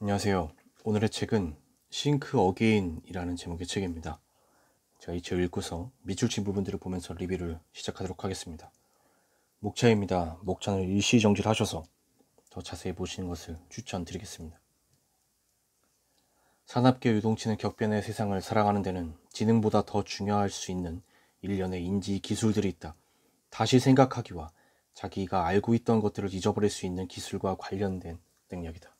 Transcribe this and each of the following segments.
안녕하세요. 오늘의 책은 Think Again이라는 제목의 책입니다. 제가 이 책을 읽고서 밑줄 친 부분들을 보면서 리뷰를 시작하도록 하겠습니다. 목차입니다. 목차는 일시정지하셔서 더 자세히 보시는 것을 추천드리겠습니다. 산업계 유동치는 격변의 세상을 살아가는 데는 지능보다 더 중요할 수 있는 일련의 인지 기술들이 있다. 다시 생각하기와 자기가 알고 있던 것들을 잊어버릴 수 있는 기술과 관련된 능력이다.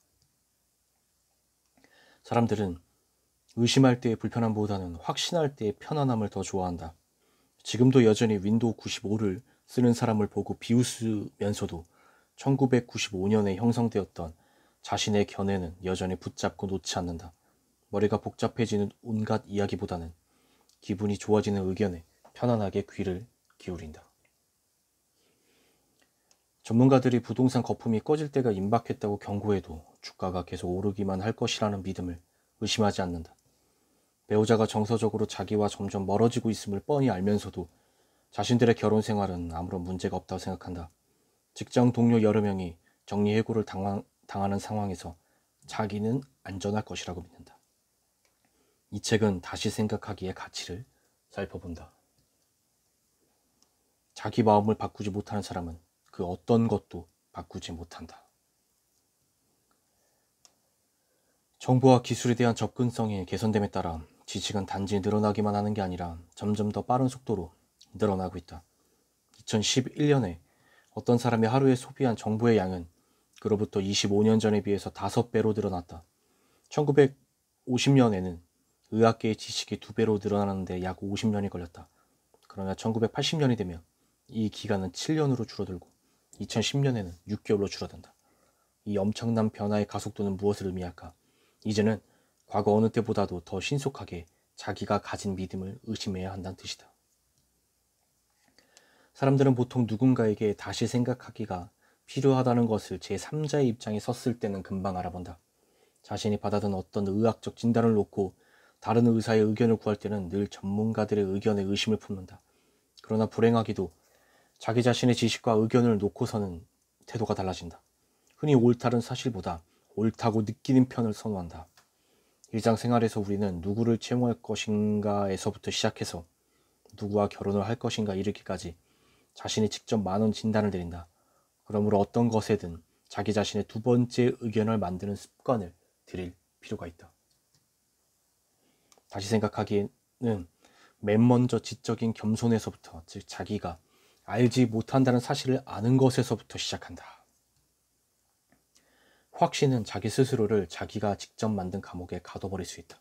사람들은 의심할 때의 불편함보다는 확신할 때의 편안함을 더 좋아한다. 지금도 여전히 윈도우 95를 쓰는 사람을 보고 비웃으면서도 1995년에 형성되었던 자신의 견해는 여전히 붙잡고 놓지 않는다. 머리가 복잡해지는 온갖 이야기보다는 기분이 좋아지는 의견에 편안하게 귀를 기울인다. 전문가들이 부동산 거품이 꺼질 때가 임박했다고 경고해도 주가가 계속 오르기만 할 것이라는 믿음을 의심하지 않는다. 배우자가 정서적으로 자기와 점점 멀어지고 있음을 뻔히 알면서도 자신들의 결혼 생활은 아무런 문제가 없다고 생각한다. 직장 동료 여러 명이 정리해고를 당하는 상황에서 자기는 안전할 것이라고 믿는다. 이 책은 다시 생각하기의 가치를 살펴본다. 자기 마음을 바꾸지 못하는 사람은 그 어떤 것도 바꾸지 못한다. 정보와 기술에 대한 접근성이 개선됨에 따라 지식은 단지 늘어나기만 하는 게 아니라 점점 더 빠른 속도로 늘어나고 있다. 2011년에 어떤 사람이 하루에 소비한 정보의 양은 그로부터 25년 전에 비해서 5배로 늘어났다. 1950년에는 의학계의 지식이 2배로 늘어나는데 약 50년이 걸렸다. 그러나 1980년이 되면 이 기간은 7년으로 줄어들고 2010년에는 6개월로 줄어든다. 이 엄청난 변화의 가속도는 무엇을 의미할까? 이제는 과거 어느 때보다도 더 신속하게 자기가 가진 믿음을 의심해야 한다는 뜻이다. 사람들은 보통 누군가에게 다시 생각하기가 필요하다는 것을 제3자의 입장에 섰을 때는 금방 알아본다. 자신이 받아든 어떤 의학적 진단을 놓고 다른 의사의 의견을 구할 때는 늘 전문가들의 의견에 의심을 품는다. 그러나 불행하게도 자기 자신의 지식과 의견을 놓고서는 태도가 달라진다. 흔히 옳다는 사실보다 옳다고 느끼는 편을 선호한다. 일상생활에서 우리는 누구를 채용할 것인가에서부터 시작해서 누구와 결혼을 할 것인가 이르기까지 자신이 직접 많은 진단을 내린다. 그러므로 어떤 것에든 자기 자신의 두 번째 의견을 만드는 습관을 들일 필요가 있다. 다시 생각하기에는 맨 먼저 지적인 겸손에서부터, 즉 자기가 알지 못한다는 사실을 아는 것에서부터 시작한다. 확신은 자기 스스로를 자기가 직접 만든 감옥에 가둬버릴 수 있다.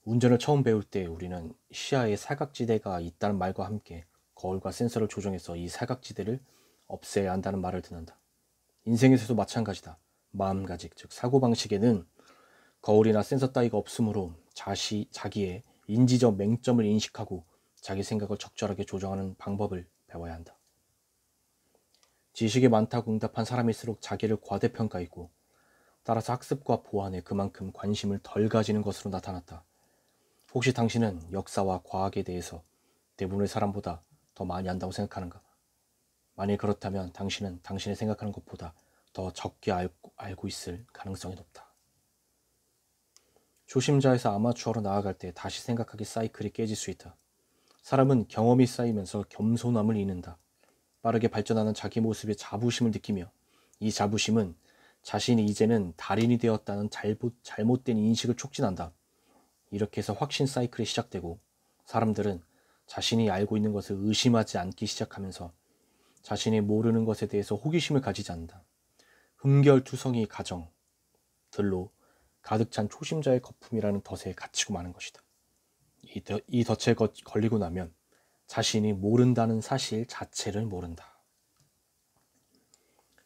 운전을 처음 배울 때 우리는 시야에 사각지대가 있다는 말과 함께 거울과 센서를 조정해서 이 사각지대를 없애야 한다는 말을 듣는다. 인생에서도 마찬가지다. 마음가짐, 즉 사고방식에는 거울이나 센서 따위가 없으므로 자기의 인지적 맹점을 인식하고 자기 생각을 적절하게 조정하는 방법을 배워야 한다. 지식이 많다고 응답한 사람일수록 자기를 과대평가했고 따라서 학습과 보완에 그만큼 관심을 덜 가지는 것으로 나타났다. 혹시 당신은 역사와 과학에 대해서 대부분의 사람보다 더 많이 안다고 생각하는가? 만일 그렇다면 당신은 당신이 생각하는 것보다 더 적게 알고 있을 가능성이 높다. 초심자에서 아마추어로 나아갈 때 다시 생각하기 사이클이 깨질 수 있다. 사람은 경험이 쌓이면서 겸손함을 잃는다. 빠르게 발전하는 자기 모습에 자부심을 느끼며 이 자부심은 자신이 이제는 달인이 되었다는 잘못된 인식을 촉진한다. 이렇게 해서 확신 사이클이 시작되고 사람들은 자신이 알고 있는 것을 의심하지 않기 시작하면서 자신이 모르는 것에 대해서 호기심을 가지지 않는다. 흠결투성이 가정들로 가득 찬 초심자의 거품이라는 덫에 갇히고 마는 것이다. 이 덫에 걸리고 나면 자신이 모른다는 사실 자체를 모른다.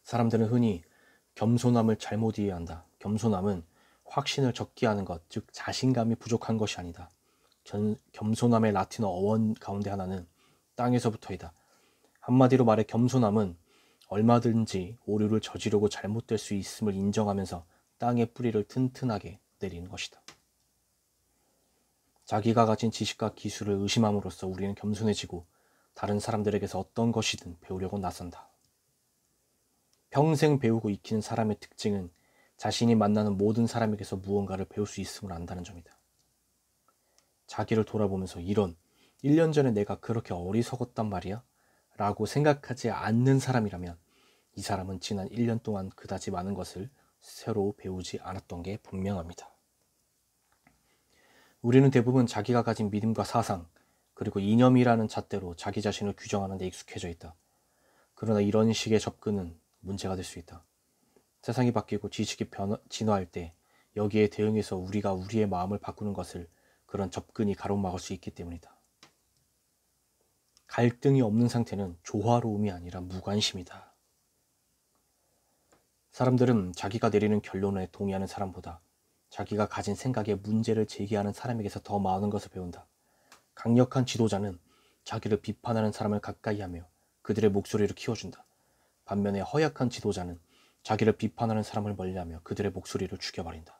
사람들은 흔히 겸손함을 잘못 이해한다. 겸손함은 확신을 적게 하는 것, 즉 자신감이 부족한 것이 아니다. 겸손함의 라틴어 어원 가운데 하나는 땅에서부터이다. 한마디로 말해 겸손함은 얼마든지 오류를 저지르고 잘못될 수 있음을 인정하면서 땅의 뿌리를 튼튼하게 내리는 것이다. 자기가 가진 지식과 기술을 의심함으로써 우리는 겸손해지고 다른 사람들에게서 어떤 것이든 배우려고 나선다. 평생 배우고 익히는 사람의 특징은 자신이 만나는 모든 사람에게서 무언가를 배울 수 있음을 안다는 점이다. 자기를 돌아보면서 이런 1년 전에 내가 그렇게 어리석었단 말이야? 라고 생각하지 않는 사람이라면 이 사람은 지난 1년 동안 그다지 많은 것을 새로 배우지 않았던 게 분명합니다. 우리는 대부분 자기가 가진 믿음과 사상, 그리고 이념이라는 잣대로 자기 자신을 규정하는 데 익숙해져 있다. 그러나 이런 식의 접근은 문제가 될 수 있다. 세상이 바뀌고 지식이 진화할 때 여기에 대응해서 우리가 우리의 마음을 바꾸는 것을 그런 접근이 가로막을 수 있기 때문이다. 갈등이 없는 상태는 조화로움이 아니라 무관심이다. 사람들은 자기가 내리는 결론에 동의하는 사람보다 자기가 가진 생각에 문제를 제기하는 사람에게서 더 많은 것을 배운다. 강력한 지도자는 자기를 비판하는 사람을 가까이 하며 그들의 목소리를 키워준다. 반면에 허약한 지도자는 자기를 비판하는 사람을 멀리하며 그들의 목소리를 죽여버린다.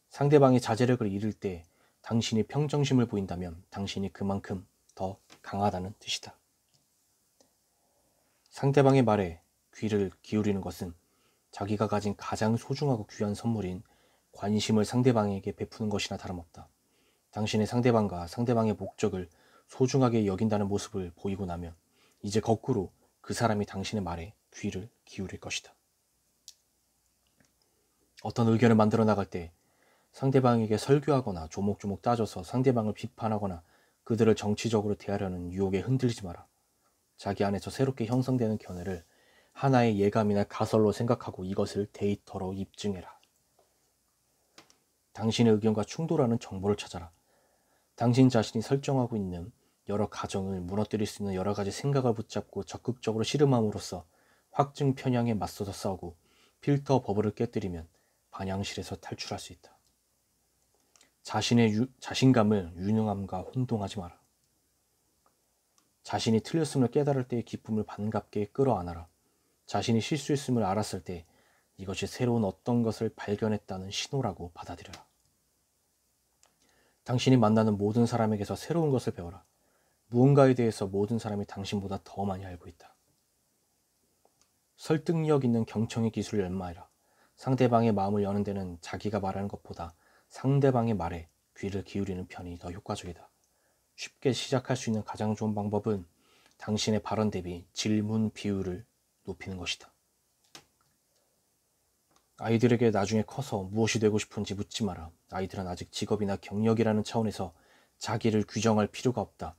상대방이 자제력을 잃을 때 당신이 평정심을 보인다면 당신이 그만큼 더 강하다는 뜻이다. 상대방의 말에 귀를 기울이는 것은 자기가 가진 가장 소중하고 귀한 선물인 관심을 상대방에게 베푸는 것이나 다름없다. 당신의 상대방과 상대방의 목적을 소중하게 여긴다는 모습을 보이고 나면 이제 거꾸로 그 사람이 당신의 말에 귀를 기울일 것이다. 어떤 의견을 만들어 나갈 때 상대방에게 설교하거나 조목조목 따져서 상대방을 비판하거나 그들을 정치적으로 대하려는 유혹에 흔들리지 마라. 자기 안에서 새롭게 형성되는 견해를 하나의 예감이나 가설로 생각하고 이것을 데이터로 입증해라. 당신의 의견과 충돌하는 정보를 찾아라. 당신 자신이 설정하고 있는 여러 가정을 무너뜨릴 수 있는 여러 가지 생각을 붙잡고 적극적으로 씨름함으로써 확증 편향에 맞서서 싸우고 필터 버블을 깨뜨리면 반향실에서 탈출할 수 있다. 자신의 자신감을 유능함과 혼동하지 마라. 자신이 틀렸음을 깨달을 때의 기쁨을 반갑게 끌어안아라. 자신이 실수했음을 알았을 때 이것이 새로운 어떤 것을 발견했다는 신호라고 받아들여라. 당신이 만나는 모든 사람에게서 새로운 것을 배워라. 무언가에 대해서 모든 사람이 당신보다 더 많이 알고 있다. 설득력 있는 경청의 기술을 연마해라. 상대방의 마음을 여는 데는 자기가 말하는 것보다 상대방의 말에 귀를 기울이는 편이 더 효과적이다. 쉽게 시작할 수 있는 가장 좋은 방법은 당신의 발언 대비 질문 비율을 높이는 것이다. 아이들에게 나중에 커서 무엇이 되고 싶은지 묻지 마라. 아이들은 아직 직업이나 경력이라는 차원에서 자기를 규정할 필요가 없다.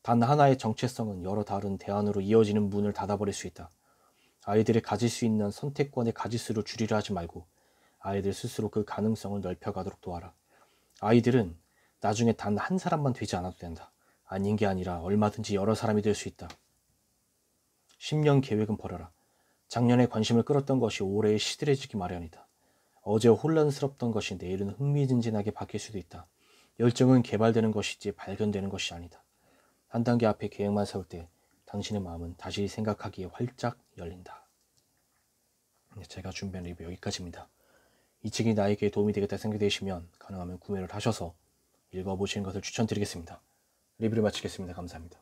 단 하나의 정체성은 여러 다른 대안으로 이어지는 문을 닫아버릴 수 있다. 아이들이 가질 수 있는 선택권의 가지수를 줄이려 하지 말고 아이들 스스로 그 가능성을 넓혀가도록 도와라. 아이들은 나중에 단 한 사람만 되지 않아도 된다. 아닌 게 아니라 얼마든지 여러 사람이 될 수 있다. 10년 계획은 버려라. 작년에 관심을 끌었던 것이 올해 시들해지기 마련이다. 어제 혼란스럽던 것이 내일은 흥미진진하게 바뀔 수도 있다. 열정은 개발되는 것이지 발견되는 것이 아니다. 한 단계 앞에 계획만 세울 때 당신의 마음은 다시 생각하기에 활짝 열린다. 제가 준비한 리뷰 여기까지입니다. 이 책이 나에게 도움이 되겠다 생각되시면 가능하면 구매를 하셔서 읽어보시는 것을 추천드리겠습니다. 리뷰를 마치겠습니다. 감사합니다.